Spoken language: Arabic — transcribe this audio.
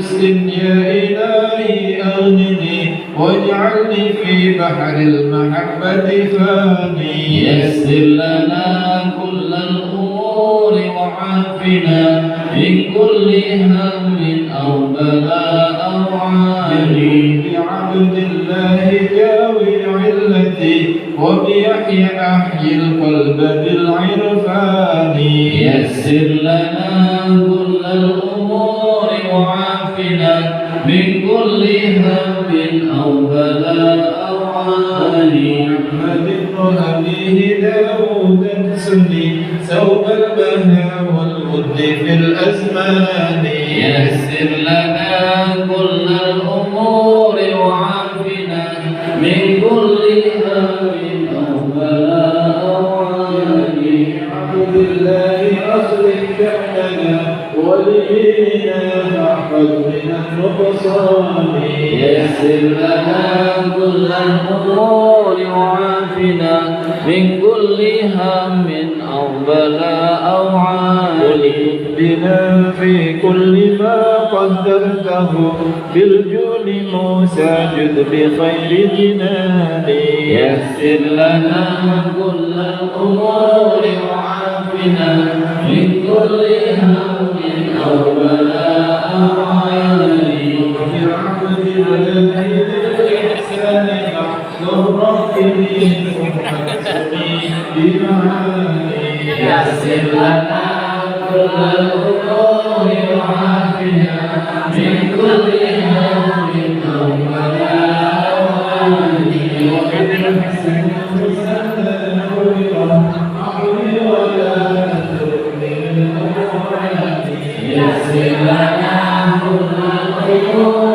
رزق يا إلهي أغنني واجعلني في بحر المحبة فاني. يسر لنا كل الأمور وعافنا من كل هم أو بلاء أو عاني. بعبد الله داوي علتي وبيحيى أحيي القلب بالعرفان. يسر لنا كل الأمور وعافنا من كل هم أو بلاء أو عاني. محمد وأبيه داود اكسني ثوب البهاء والود في الأزمان. يسر لنا كل الأمور وعافنا من كل هم أو بلاء أو عاني. عبد الله أصلح شأننا ولدينا فاحفظ من النقصان. يسر لنا كل الأمور وعافنا من كل هم أو بلاء أو عاني. بنا في كل ما قدرته بالجود موسى جد بخير جناني. يسر لنا كل الأمور وعافنا من كل هم أو بلاء أو عاني. برحمة الله بالإحسان فاحذر ربي بمعاني. يسر لنا كل الأمور وعافنا من كل هم أو بلاء أو عاني. وبالحسن حسنا نورا أحوي ولا تؤمن القرآن. يسر لنا كل الأمور